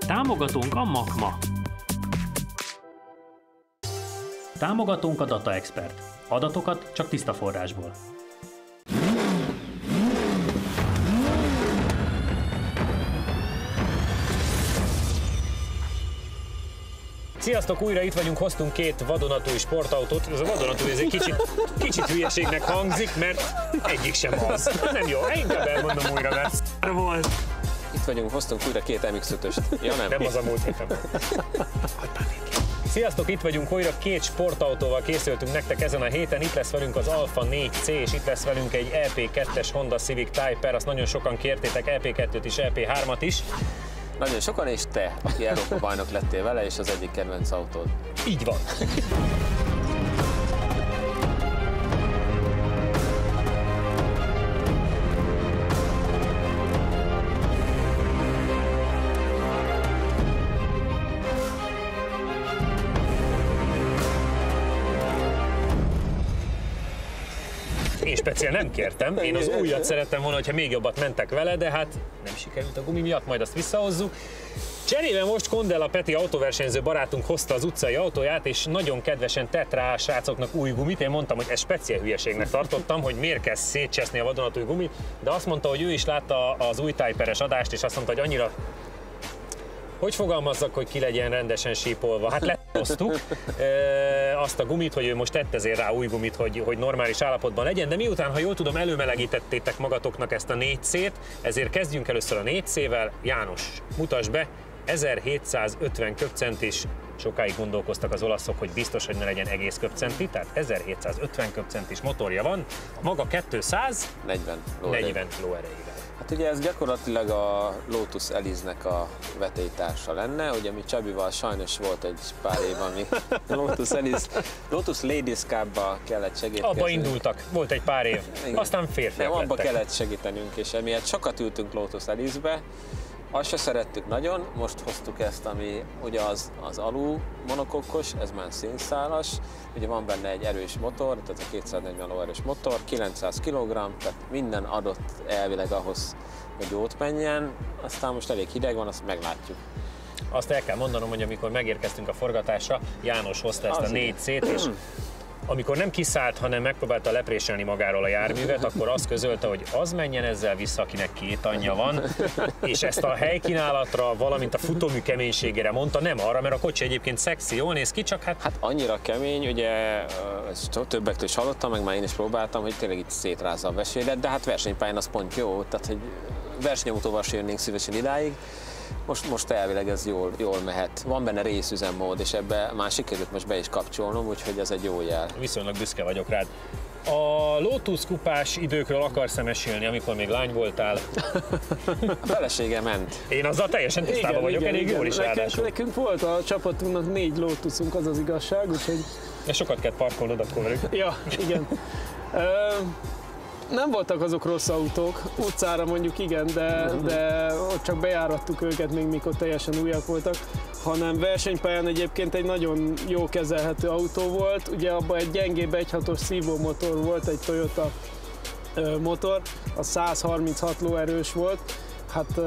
Támogatónk a Makma. Támogatónk a Data Expert. Adatokat csak tiszta forrásból. Sziasztok, újra itt vagyunk, hoztunk két vadonatúj sportautót. Ez a vadonatúj, ez egy kicsit hülyeségnek hangzik, mert egyik sem az. Nem jó, inkább elmondom újra, mert volt. Itt vagyunk, hoztunk újra két MX-5-öst. Ja, nem az a múlt héten. Sziasztok, itt vagyunk újra, két sportautóval készültünk nektek ezen a héten. Itt lesz velünk az Alfa 4C, és itt lesz velünk egy EP2-es Honda Civic Type R. Azt nagyon sokan kértétek, EP2-t is, EP3-at is. Nagyon sokan, és te, aki Európa bajnok lettél vele, és az egyik kedvenc autód. Így van. Én speciál nem kértem, én az újat szerettem volna, hogyha még jobbat mentek vele, de hát nem sikerült a gumi miatt, majd azt visszahozzuk. Cserébe most Kondella Peti autóversenyző barátunk hozta az utcai autóját, és nagyon kedvesen tett rá a srácoknak új gumit. Én mondtam, hogy ezt speciál hülyeségnek tartottam, hogy miért kell szétcseszni a vadonatúj gumit, de azt mondta, hogy ő is látta az új Type R-es adást, és azt mondta, hogy annyira... Hogy fogalmazzak, hogy ki legyen rendesen sípolva? Hát lehoztuk azt a gumit, hogy ő most tett ezért rá új gumit, hogy normális állapotban legyen, de miután, ha jól tudom, előmelegítettétek magatoknak ezt a 4C-t, ezért kezdjünk először a 4C-vel. János, mutasd be, 1750 köbcentis, sokáig gondolkoztak az olaszok, hogy biztos, hogy ne legyen egész köbcenti, tehát 1750 köbcentis motorja van, maga 240 lóerejével. Hát ugye ez gyakorlatilag a Lotus Elise-nek a vetélytársa lenne, ugye mi Csabival sajnos volt egy pár év, ami Lotus Ladies Cup-ba kellett segíteni. Abba indultak, volt egy pár év, igen. Aztán férfiak abba kellett segítenünk, és emiatt sokat ültünk Lotus Elise-be. Azt se szerettük nagyon, most hoztuk ezt, ami ugye az alu monokokkos, ez már színszálas, ugye van benne egy erős motor, tehát a 240 lóerős motor, 900 kg, tehát minden adott elvileg ahhoz, hogy jót menjen, aztán most elég hideg van, azt meglátjuk. Azt el kell mondanom, hogy amikor megérkeztünk a forgatásra, János hozta ezt a 4C-t, és amikor nem kiszállt, hanem megpróbálta lepréselni magáról a járművet, akkor azt közölte, hogy az menjen ezzel vissza, akinek két anyja van, és ezt a helykínálatra, valamint a futómű keménységére mondta, nem arra, mert a kocsi egyébként szexi, jól néz ki, csak hát annyira kemény, ugye ezt többektől is hallottam, meg már én is próbáltam, hogy tényleg itt szétrázza a vesélet, de hát versenypályán az pont jó, tehát hogy versenyautóval se jönnénk szívesen idáig. Most elvileg ez jól mehet. Van benne részüzemmód, és ebbe már sikerült most be is kapcsolnom, úgyhogy ez egy jó jel. Viszonylag büszke vagyok rád. A Lotus kupás időkről akarsz mesélni, amikor még lány voltál? A felesége ment. Én azzal teljesen tisztában vagyok, elég jól is ráadásul. Nekünk volt a csapatunknak 4 Lotusunk, az az igazság, úgyhogy... De sokat kell parkolnod akkor velük. Ja, igen. Nem voltak azok rossz autók, utcára mondjuk igen, de ott csak bejárattuk őket, még mikor teljesen újak voltak, hanem versenypályán egyébként egy nagyon jó kezelhető autó volt. Ugye abban egy gyengébb 1.6-os szívómotor volt, egy Toyota motor, a 136 lóerős volt. Hát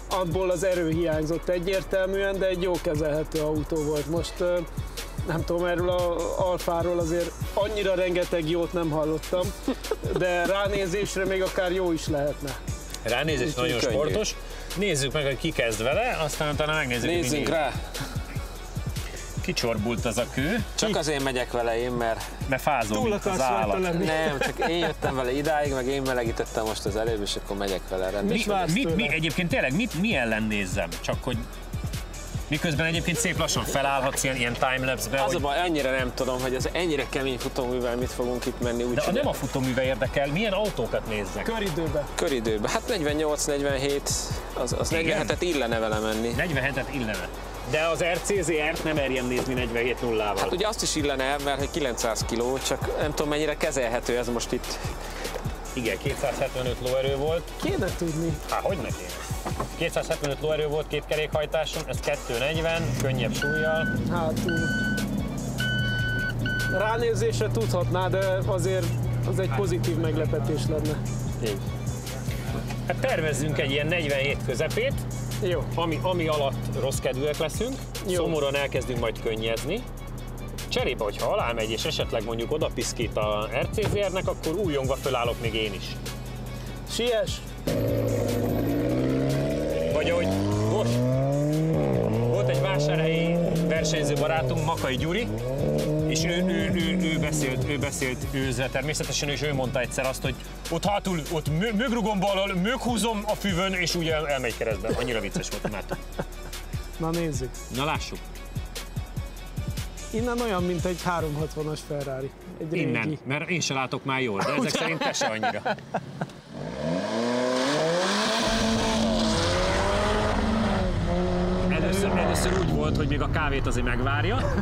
abból az erő hiányzott egyértelműen, de egy jó kezelhető autó volt. Most nem tudom, erről az Alfáról azért annyira rengeteg jót nem hallottam, de ránézésre még akár jó is lehetne. Ránézés nagyon könnyű. Sportos. Nézzük meg, hogy ki kezd vele, aztán utána megnézzük, hogy nézzünk rá! Kicsorbult az a kő. Csak azért megyek vele én, mert fázol, mint az állat. Nem, csak én jöttem vele idáig, meg én melegítettem most az előbb, és akkor megyek vele rendben. Egyébként tényleg mi ellen nézzem? Csak hogy miközben egyébként szép lassan felállhatsz ilyen timelapse-be. Az a baj, ennyire nem tudom, hogy az ennyire kemény futóművel mit fogunk itt menni. De nem a futóműve érdekel, milyen autókat nézzek? Köridőbe. Hát 48-47, az 47-et illene vele menni. 47-et illene. De az RCZ-t nem merjem nézni 47-0-val. Hát ugye azt is illene, mert hogy 900 kg, csak nem tudom mennyire kezelhető ez most itt. Igen, 275 lóerő volt. Kéne tudni. Hát hogy ne kéne? 275 lóerő volt két kerékhajtáson, ez 240, könnyebb súllyal. Hát ránézésre tudhatná, de azért az egy pozitív meglepetés lenne. Így. Hát tervezzünk egy ilyen 47 közepét, Jó. ami alatt rossz kedvűek leszünk, szomorúan elkezdünk majd könnyezni. Cserébe, hogyha alá megy és esetleg mondjuk odapiszkít a RCZR-nek, akkor újongva fölállok még én is. Siess! Vagy ahogy volt egy vásárhelyi versenyző barátunk, Makai Gyuri, és ő beszélt őzre természetesen, és ő mondta egyszer azt, hogy ott hátul, ott mögrugombbal möghúzom a füvön, és úgy elmegy keresztbe. Annyira vicces volt, imádtam. Na nézzük. Na lássuk. Innen olyan, mint egy 360-as Ferrari. Egy Innen, régi. mert én se látok már jól, de ezek szerint te se annyira. Először úgy volt, hogy még a kávét azért megvárja,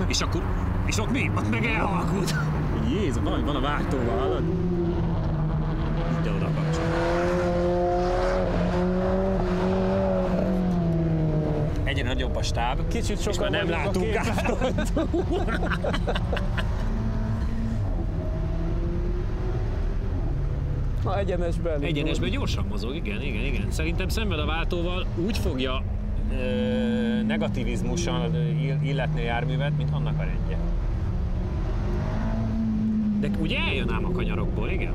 és ott mi? Ott meg elhalkult. Jézus, van a váltóval, hallod? De oda kapcsol. Egyre nagyobb a stáb, Kicsit és sokan már nem látunk gátot. Na, egyenesben. Egyenesben gyorsan mozog, igen. Szerintem szemben a váltóval úgy fogja negativizmussal illetni a járművet, mint annak a rendje. De ugye eljön ám a kanyarokból, igen?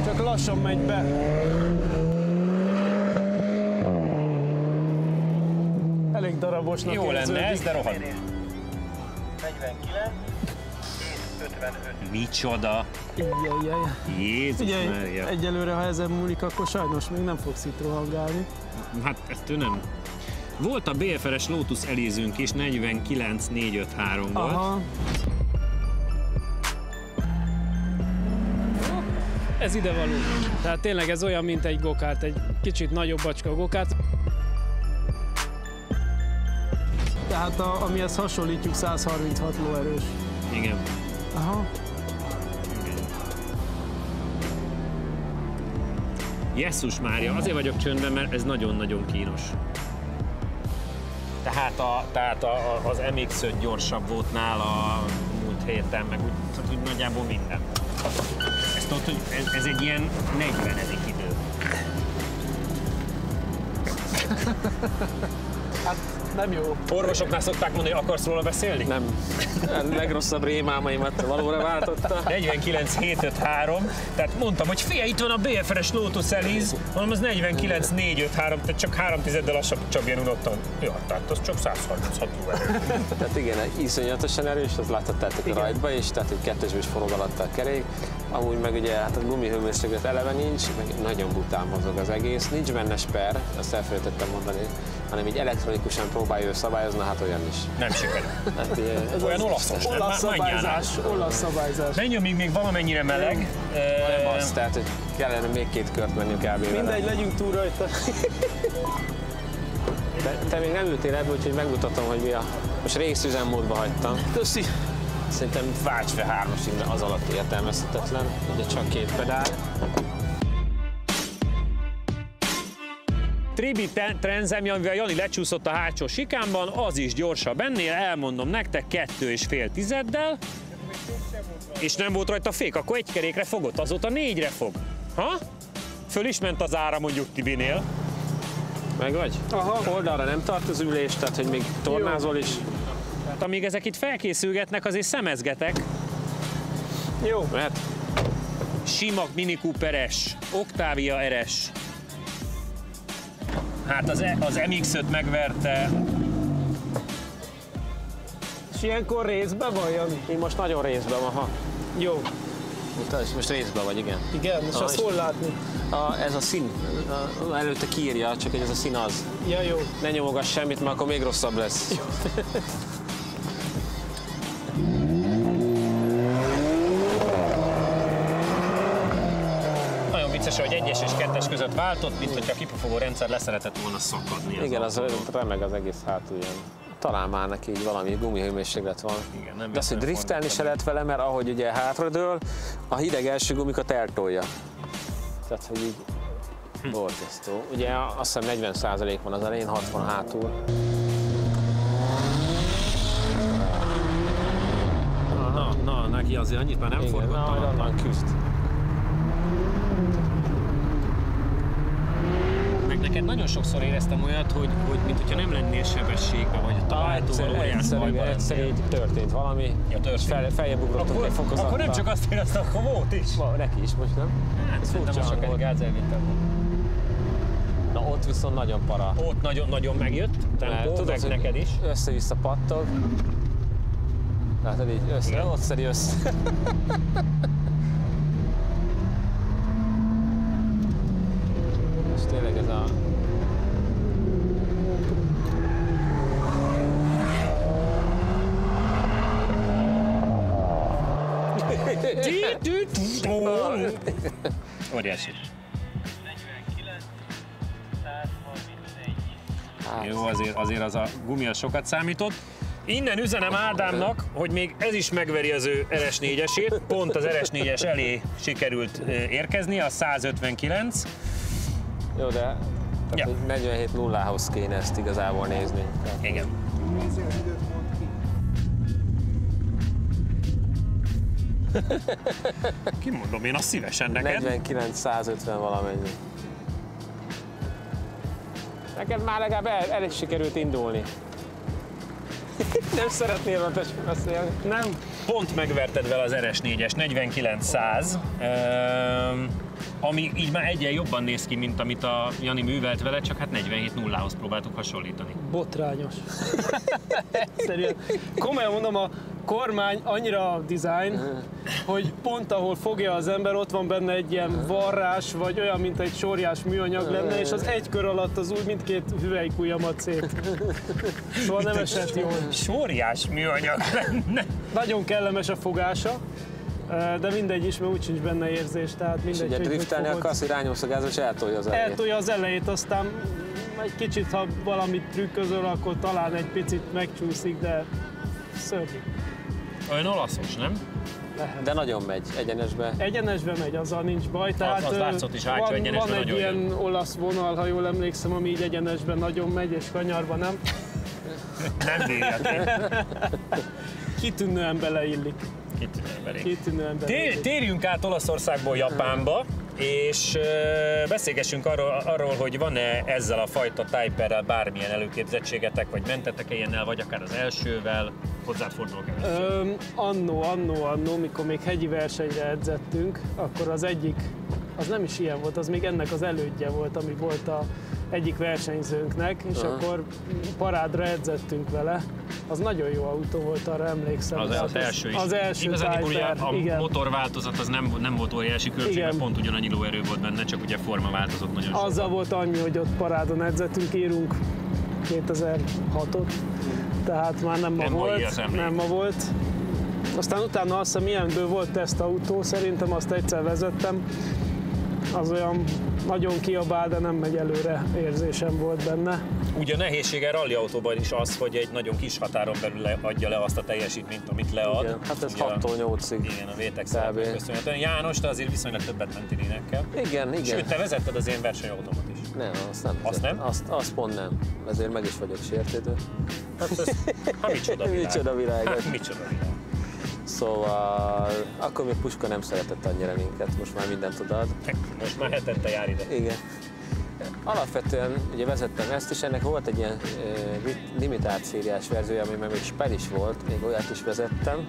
Csak lassan megy be. Elég darabosnak Jó lenne érződik. ez, de rohadt. 49 és 55. Micsoda! Ijjjjjjj. Jézus Figyelj, Mária! egyelőre, ha ezen múlik, akkor sajnos még nem fogsz itt rohangálni. Hát ezt ő nem. Volt a BFR-es Lotus Elise-ünk is, 49453 volt. Aha. Ez ide való. Tehát tényleg ez olyan, mint egy gokárt, egy kicsit nagyobb bacska gokárt. Tehát amihez hasonlítjuk, 136 lóerős. Igen. Aha. Jesszus Mária, azért vagyok csöndben, mert ez nagyon-nagyon kínos. Tehát az MX-5 gyorsabb volt nála múlt héten, meg úgy nagyjából minden. Ezt tudod, hogy ez egy ilyen 40. idő. Hát nem jó. Orvosoknál szokták mondani, hogy akarsz róla beszélni? Nem. A legrosszabb rémálmaimat valóra váltotta. 49753, tehát mondtam, hogy figyelj, itt van a BFR-es Lotus Elise, hanem az 49453, tehát csak 3 tizeddel lassabb ilyen unottan. Ja, tehát az csak 136 lóerő. Tehát igen, iszonyatosan erős, azt láthattátok a rajtba is, tehát hogy kettesből is forog alatt a kerék. Amúgy meg ugye hát a gumihőmérséklet eleve nincs, meg nagyon bután mozog az egész. Nincs benne sper, azt elfelejtettem mondani, hanem így elektronikusan próbálja ő szabályozni, hát olyan is. Nem sikerül. Hát, Olyan olaszos. Olasz szabályzás. Menjünk, még valamennyire meleg. nem az, tehát hogy kellene még 2 kört menni kb. Mindegy, vele. legyünk túl rajta. Te még nem ültél ebből, úgyhogy megmutatom, hogy mi a... Most részüzemmódba hagytam. Köszi. Szerintem válts fel 3-asig, az alatt értelmezhetetlen, ugye csak 2 pedál. Tribi Trenzem, amivel Jani lecsúszott a hátsó sikánban, az is gyorsabb ennél, elmondom nektek, 2,5 tizeddel. És nem volt rajta fék, akkor egy kerékre fogott, azóta 4-re fog. Ha? Föl is ment az ára mondjuk Tibinél. Meg vagy? Aha. Oldalra nem tart az ülés, tehát hogy még tornázol is. Hát amíg ezek itt felkészülgetnek, azért szemezgetek. Jó. Mert Sima Mini Cooper S, Octavia RS. Hát az MX-5 megverte. És ilyenkor részben van, Jani? én most nagyon részben van, ha. Jó. Most részben vagy, igen. Igen, és azt hol látni? Ez a szín, előtte kiírja, csak hogy ez a szín az. Ja, jó. Ne nyomogass semmit, mert akkor még rosszabb lesz. Nagyon vicces, hogy 1-es és 2-es között váltott, mint hogyha a kipufogó rendszer leszeretett volna szakadni. Igen, az remeg az egész hátulján. Talán már neki így valami gumihőmérséklet van. Igen, nem de azt, hogy driftelni se lehet vele, mert ahogy ugye hátradől, a hideg első gumikat eltolja. Tehát, hogy így borzasztó. Ugye azt hiszem 40% van az elején, 60 hátul. Na, neki azért annyit már nem Igen, forgott onnan küzd. neked nagyon sokszor éreztem olyat, hogy mint hogyha nem lennél sebességben, vagy a találtóval óriás bajban. Egyszer így történt valami, feljebb ugrottunk egy fokozattal. Akkor nem csak azt éreztem, akkor volt is. Neki is most, nem? Hát szerintem most csak egy gáz elvittem. Na ott viszont nagyon para. Ott nagyon megjött, tempó, meg neked is. Össze-vissza pattog. Látod így, ott szedi össze. És tényleg ez a... Óriási. 49, 131. Jó, azért az a gumi az sokat számított. Innen üzenem Ádámnak, hogy még ez is megveri az ő RS4-esét, pont az RS4-es elé sikerült érkezni, a 159. Jó, de 47-0-hoz kéne ezt igazából nézni. Igen. Kimondom én azt szívesen neked. 49-150 valamennyi. Neked már legalább el is sikerült indulni. Nem szeretnél a beszélni? Nem. Pont megverted vele az RS4-es 49-100, ami így már egyen jobban néz ki, mint amit a Jani művelt vele, csak hát 47-0-hoz próbáltuk hasonlítani. Botrányos. Egyszerűen. Komolyan mondom, a kormány annyira design, hogy pont ahol fogja az ember, ott van benne egy ilyen varrás, vagy olyan, mint egy sorjás műanyag lenne, és az egy kör alatt az úgy mindkét hüvelykujjamat szét. Szóval nem esett jól. Sorjás műanyag lenne. Nagyon kellemes a fogása, de mindegy is, mert úgy sincs benne érzés, tehát mindegy. És ugye driftelni akarsz, hogy rányomsz a gázra, és eltolja az elejét. Eltolja az elejét, aztán egy kicsit, ha valamit trükközöl, akkor talán egy picit megcsúszik, de szörnyű. Olyan olaszos, nem? Lehet. De nagyon megy egyenesbe. Egyenesbe megy, azzal nincs baj. Tehát az látszott is, hátsó egyenesben van egy nagyon ilyen jön. olasz vonal, ha jól emlékszem, ami így egyenesben nagyon megy, és kanyarban nem. Nem bírja ki. Kitűnően beleillik. Kitűnően beleillik. Térjünk át Olaszországból Japánba, és beszélgessünk arról, hogy van-e ezzel a fajta Type-rel bármilyen előképzettségetek, vagy mentetek-e ilyennel, vagy akár az elsővel, hozzád fordulok először. Annó, mikor még hegyi versenyre edzettünk, akkor az egyik, az nem is ilyen volt, az még ennek az elődje volt, ami volt a egyik versenyzőnknek, és akkor parádra edzettünk vele. Az nagyon jó autó volt, arra emlékszem. Az első is. Az első Igazán ugye a igen. motorváltozat az nem volt óriási különbség, mert pont ugyanannyi lóerő volt benne, csak ugye forma változott nagyon sokat. Azzal volt annyi, hogy ott parádon edzettünk, írunk 2006-ot, tehát már nem ma volt. Nem ma volt. Aztán utána azt hiszem, milyenből volt tesztautó, szerintem azt egyszer vezettem. Az olyan nagyon kiabál, de nem megy előre érzésem volt benne. Ugye a nehézsége rallyautóban is az, hogy egy nagyon kis határon belül adja le azt a teljesítményt, amit lead. Igen, hát ez 6-tól 8-ig. Igen, a VTEC-szel köszönhetően. János, te azért viszonylag többet mentél énekkel. Igen. Sőt, te vezetted az én versenyautómat is. Nem, azt nem. Azt nem? Azt pont nem. Ezért meg is vagyok sértődő. Hát micsoda világ. Micsoda világ. Micsoda világ. Szóval akkor még Puska nem szeretett annyira minket, most már mindent tudod. Most már hetente jár ide. Igen. Alapvetően ugye vezettem ezt, és ennek volt egy ilyen limitált szériás verziója, ami még spel is volt, még olyat is vezettem.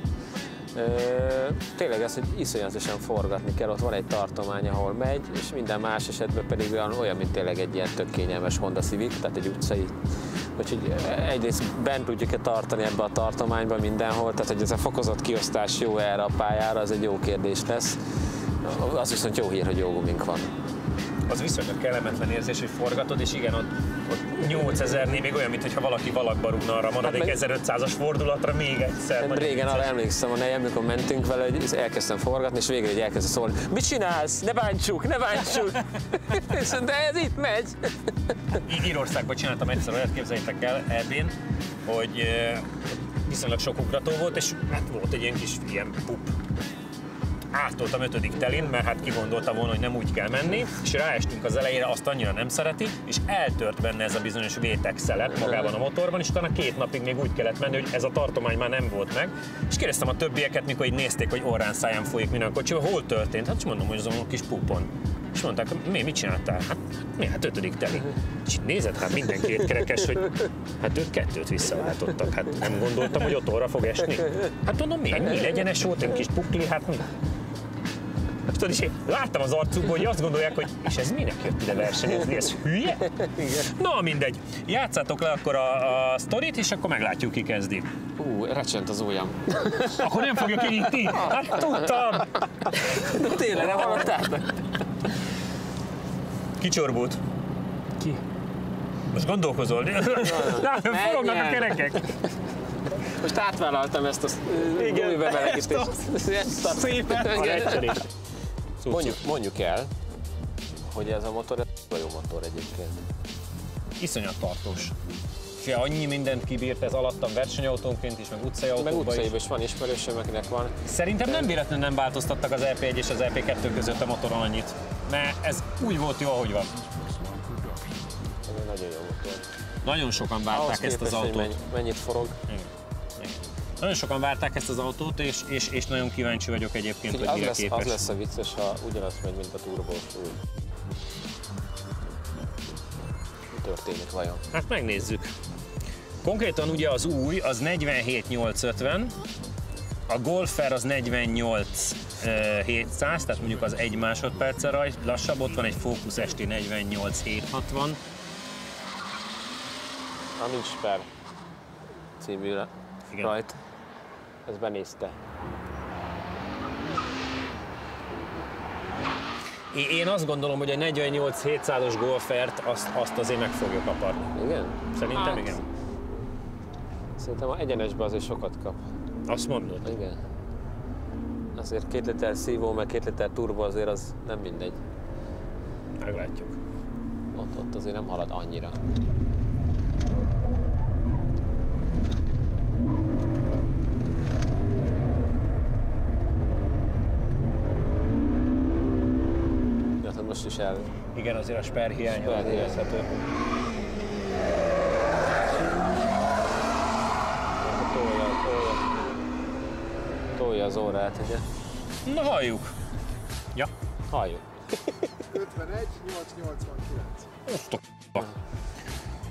Tényleg ez, hogy iszonyatosan forgatni kell, ott van egy tartomány, ahol megy, és minden más esetben pedig olyan, mint tényleg egy ilyen tök kényelmes Honda Civic, tehát egy utcai. Úgyhogy egyrészt bent tudjuk-e tartani ebbe a tartományba mindenhol, tehát hogy ez a fokozott kiosztás jó erre a pályára, az egy jó kérdés lesz. Az viszont jó hír, hogy jó gumink van. Az viszonylag kellemetlen érzés, hogy forgatod, és igen, ott 8000-nél még olyan, mintha valaki valakba rúgna arra maradék 1500-as fordulatra még egyszer. Régen arra emlékszem a nejem, amikor mentünk vele, hogy elkezdtem forgatni, és végre egy elkezdte szólni, mit csinálsz? Ne bántsuk, ne bántsuk! És de ez itt megy! Írországban csináltam egyszer olyat, képzeljétek el, EB-n, hogy viszonylag sok ugrató volt, és hát volt egy ilyen pup. Átoltam 5. telin, mert hát kigondolta volna, hogy nem úgy kell menni, és ráestünk az elejére, azt annyira nem szereti, és eltört benne ez a bizonyos VTEC szelet magában a motorban, és utána 2 napig még úgy kellett menni, hogy ez a tartomány már nem volt meg. És kérdeztem a többieket, mikor így nézték, hogy orrán száján folyik minden a kocsival, hol történt? Hát mondom, hogy azon a kis pupon. És mondták, mit csináltál? Hát 5. teli. És nézed, hát mindenki étkerekes, hogy hát ők 2 visszaváltottak. Hát nem gondoltam, hogy ott orra fog esni. Hát mondom, mi ennyi egyenes volt, egy kis pukli, hát mi? Hát tudod, és én láttam az arcukból, hogy azt gondolják, hogy és ez minek jött ide versenyezni, ez hülye? Na mindegy, játszátok le akkor a sztorit, és akkor meglátjuk, ki kezdi. Recsent az ujjam. Akkor nem fogja kinyitni? Hát tudtam! De tényleg nem hallottátok? Kicsorbult. Ki? Most gondolkozol? Nem forognak a kerekek. Most átvállaltam ezt a gumibemelegítést. Szépen. A lecserés. Mondjuk el, hogy ez a motor, ez jó motor egyébként. Iszonyat tartós. Fia, annyi mindent kibírt ez alattam versenyautónként is, meg utcai autókban Meg utcaiban is van ismerősöm, akinek van. Szerintem nem véletlenül nem változtattak az EP1 és az EP2 között a motoron annyit. Mert ez úgy volt jó, ahogy van. Ez egy nagyon jó motor. Nagyon sokan várták ezt az autót. Mennyit forog. Igen. Nagyon sokan várták ezt az autót, és nagyon kíváncsi vagyok egyébként, hogy mire képes. Az lesz a vicces, ha ugyanaz megy, mint a turbós új. Mi történik vajon? Hát megnézzük. Konkrétan ugye az új, az 47.850, a Golfer az 48.700, tehát mondjuk az 1 másodperccel lassabb, ott van egy Focus ST 48.760. A nincs per című rajt. Ez benézte. Én azt gondolom, hogy a 48.700-os Golfert azt azért meg fogja kaparni. Igen? Szerintem igen. Szerintem a egyenesben azért sokat kap. Azt mondod? Igen. Azért 2 liter szívó, meg 2 liter turbo azért az nem mindegy. Meglátjuk. Ott azért nem halad annyira. Most is el. Igen, azért a sper hiánya az érezhető. Tolja az órát, ugye? Na halljuk. Ja. Halljuk. 51, 889.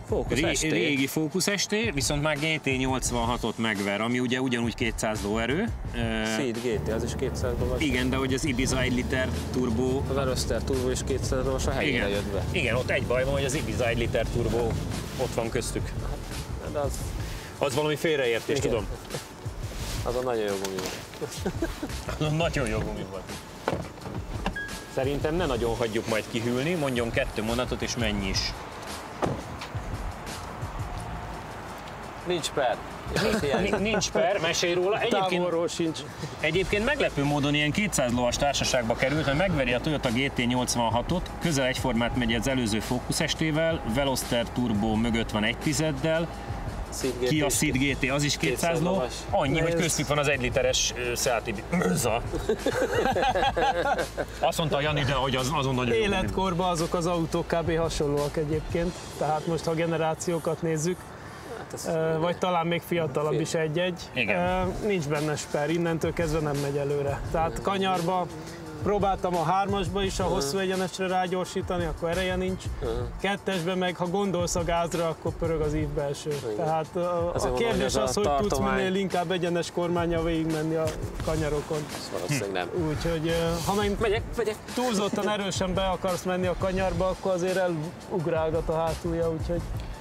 Focus ST. Régi Focus ST, viszont már GT86-ot megver, ami ugye ugyanúgy 200 lóerő. Seat GT, az is 200 lovas. Igen, de hogy az Ibiza 1 liter turbo. A Veloster turbo is 200 lovas, a helyére jött be. Igen, ott egy baj van, hogy az Ibiza 1 liter turbo ott van köztük. De Az valami félreértés, igen. tudom. Azon nagyon jó gumi van. Azon nagyon jó gumi van. Szerintem ne nagyon hagyjuk majd kihűlni, mondjon 2 mondatot és menj is. Nincs per. Nincs per, mesélj róla. Távolról sincs. Egyébként meglepő módon ilyen 200 lovas társaságba került, mert megveri a Toyota GT86-ot, közel egyformát megy az előző Focus ST-vel, Veloster Turbo mögött van 1 tizeddel, Kia Ceed GT az is 200 ló, annyi, hogy köztük van az 1 literes Seat Ibiza. Azt mondta Jani, de hogy azon nagyon jó. Életkorban azok az autók kb. Hasonlóak egyébként, tehát most ha generációkat nézzük, vagy talán még fiatalabb is egy-egy. Nincs benne sper, innentől kezdve nem megy előre. Tehát kanyarba próbáltam a 3-asba is a hosszú egyenesre rágyorsítani, akkor ereje nincs. 2-esben meg, ha gondolsz a gázra, akkor pörög az ív belső. Tehát a kérdés az, hogy tudsz minél inkább egyenes kormánnyal végigmenni a kanyarokon. Valószínűleg nem. Úgyhogy ha meg túlzottan erősen be akarsz menni a kanyarba, akkor azért elugrálgat a hátulja, úgyhogy...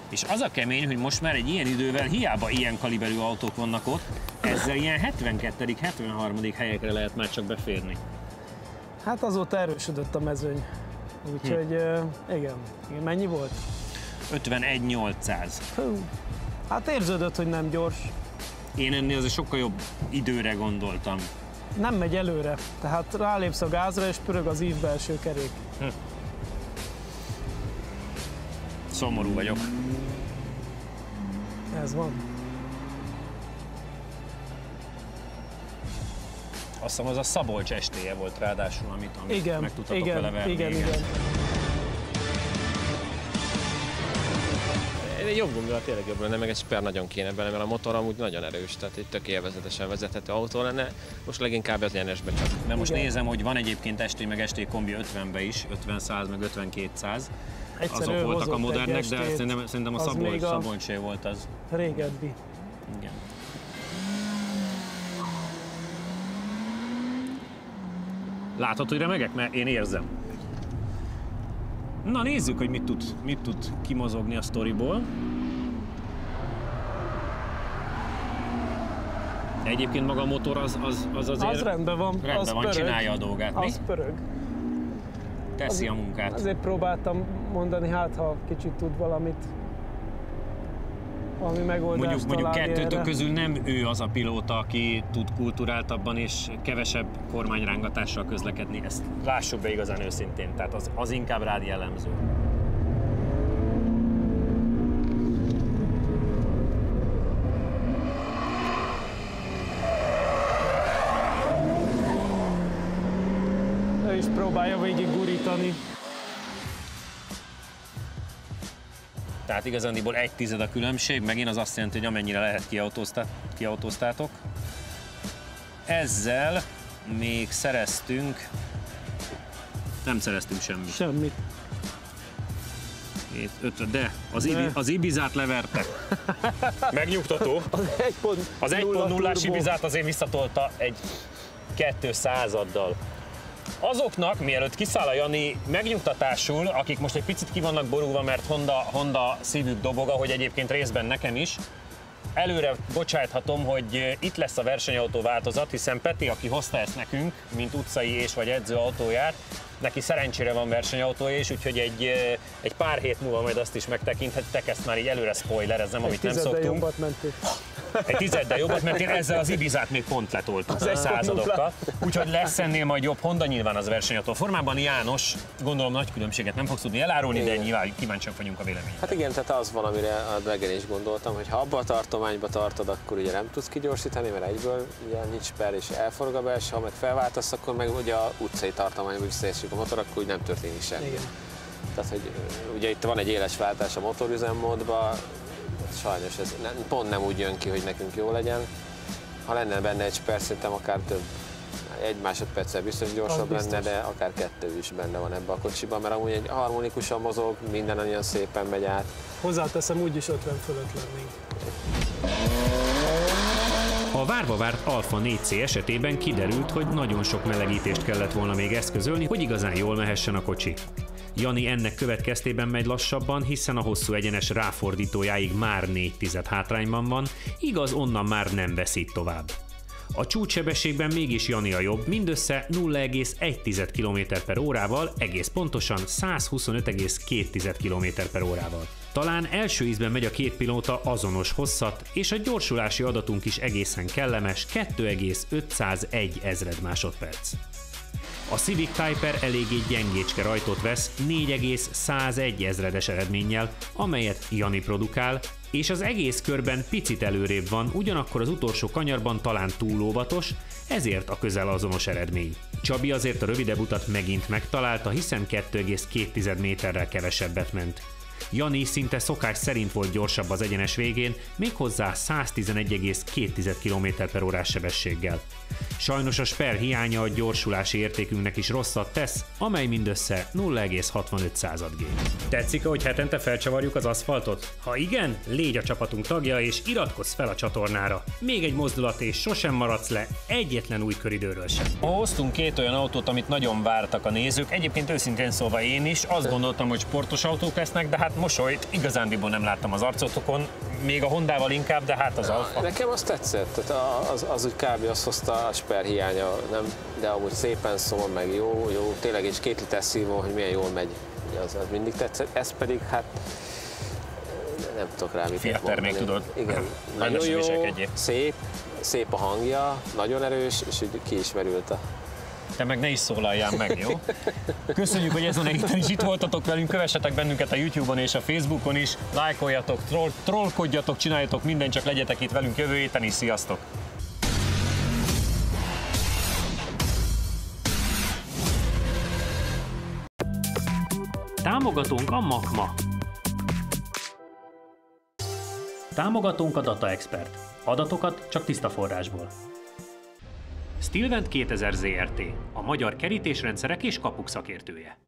És az a kemény, hogy most már egy ilyen idővel hiába ilyen kaliberű autók vannak ott, ezzel ilyen 72., 73. helyekre lehet már csak beférni. Hát azóta erősödött a mezőny, úgyhogy igen. Mennyi volt? 51.800. Hát érződött, hogy nem gyors. Én ennél azért sokkal jobb időre gondoltam. Nem megy előre, tehát rálépsz a gázra és pörög az ív belső kerék. Szomorú vagyok. Ez van. Azt hiszem, az a Szabolcs ST-je volt ráadásul, amit meg tudtatok vele verni. Igen. jobb gummival tényleg jobb lenne, meg egy Sper nagyon kéne bele, mert a motor amúgy nagyon erős, tehát egy tök élvezetesen vezethető autó lenne. Most leginkább az NS-be csak. De most nézem, hogy van egyébként ST meg ST kombi 50-be is, 50-100 meg 50-200. Azok voltak a modernek, de szerintem a Szabolcsé volt az. Régebbi. Igen. Látod, hogy remegek? Mert én érzem. Na nézzük, hogy mit tud kimozogni a sztoriból. Egyébként maga a motor az azért... Az rendben van, rendben van, pörög, csinálja a dolgát, mi? Az pörög. Teszi a munkát. Azért próbáltam mondani, hát ha kicsit tud valami megoldást Mondjuk találni kettőtök erre. közül nem ő az a pilóta, aki tud kulturáltabban és kevesebb kormányrángatással közlekedni. Ezt lássuk be igazán őszintén, tehát az inkább rád jellemző. Ő is próbálja végig gurítani. Tehát igazándiból 1/10 a különbség, megint az azt jelenti, hogy amennyire lehet kiautóztátok. Ezzel még szereztünk, nem szereztünk semmit. Semmit. 7, 5, de az Ibizát leverte. Megnyugtató. Az 1.0-ás Ibizát azért visszatolta egy 200-addal. Azoknak, mielőtt kiszáll a Jani, megnyugtatásul, akik most egy picit ki vannak borulva, mert Honda szívük dobog, ahogy egyébként részben nekem is, előre bocsájthatom, hogy itt lesz a versenyautó változat, hiszen Peti, aki hozta ezt nekünk, mint utcai és vagy edzőautóját, neki szerencsére van versenyautója is, úgyhogy egy pár hét múlva majd azt is megtekinthetitek, ezt már így előre spoilerezem, amit nem szoktunk. Jobbat mentél. Egy 10-del jobbat, mert én ezzel az Ibizát még pont letoltuk századokkal. Úgyhogy lesz ennél majd jobb Honda, nyilván az versenyautó formában. János, gondolom nagy különbséget nem fogsz tudni elárulni, de nyilván kíváncsiak vagyunk a véleményre. Hát igen, tehát az van, amire a reggel is gondoltam, hogy ha abba a tartományba tartod, akkor ugye nem tudsz kigyorsítani, mert egyből ugye nincs Sper és elforog a belső, ha meg felváltasz, akkor meg ugye a utcai tartományba visszaesik a motor, akkor úgy nem történik semmi. Igen. Tehát, hogy ugye itt van egy éles váltás a motorüzemmódban, sajnos ez pont nem úgy jön ki, hogy nekünk jó legyen. Ha lenne benne egy Sper, szerintem akár több, egy másodperccel biztos gyorsabb lenne, de akár 2 is benne van ebbe a kocsiban, mert amúgy egy harmonikusan mozog, minden olyan szépen megy át. Hozzáteszem, úgyis 50 fölött lennénk. A várva várt Alfa 4C esetében kiderült, hogy nagyon sok melegítést kellett volna még eszközölni, hogy igazán jól mehessen a kocsi. Jani ennek következtében megy lassabban, hiszen a hosszú egyenes ráfordítójáig már 4/10 hátrányban van, igaz, onnan már nem veszít tovább. A csúcssebességben mégis Jani a jobb, mindössze 0,1 km/órával, egész pontosan 125,2 km/órával. Talán első ízben megy a két pilóta azonos hosszat, és a gyorsulási adatunk is egészen kellemes, 2,501 ezred másodperc. A Civic Type R eléggé gyengécske rajtot vesz 4,101 ezredes eredménnyel, amelyet Jani produkál, és az egész körben picit előrébb van, ugyanakkor az utolsó kanyarban talán túl óvatos, ezért a közel azonos eredmény. Csabi azért a rövidebb utat megint megtalálta, hiszen 2,2 méterrel kevesebbet ment. Jani szinte szokás szerint volt gyorsabb az egyenes végén, méghozzá 111,2 km/órás sebességgel. Sajnos a Sper hiánya a gyorsulási értékünknek is rosszat tesz, amely mindössze 0,65 G. Tetszik, hogy hetente felcsavarjuk az aszfaltot? Ha igen, légy a csapatunk tagja és iratkozz fel a csatornára. Még egy mozdulat és sosem maradsz le egyetlen új köridőről sem. Hoztunk 2 olyan autót, amit nagyon vártak a nézők. Egyébként őszintén szólva én is azt gondoltam, hogy sportos autók lesznek, de hát mosolyt igazándiból nem láttam az arcotokon. Még a Hondával inkább, de hát az Alfa. Nekem az tetszett, tehát az úgy kb. Azt hozta a Sper hiánya, nem, de amúgy szépen szól, meg jó, tényleg egy 2 liter szívó, hogy milyen jól megy, az mindig tetszett, ez pedig hát nem tudok rá mit Fiat termék, tudod. Igen, nagyon jó, szép a hangja, nagyon erős, és úgy ki is merült a... Te meg ne is szólaljál meg, jó? Köszönjük, hogy ezen a héten is itt voltatok velünk, kövessetek bennünket a YouTube-on és a Facebookon is, lájkoljatok, trollkodjatok, csináljatok mindent, csak legyetek itt velünk jövő héten is, sziasztok! Támogatónk a Makma. Támogatónk a Data Expert. Adatokat csak tiszta forrásból. Stilvent 2000 Zrt. A magyar kerítésrendszerek és kapuk szakértője.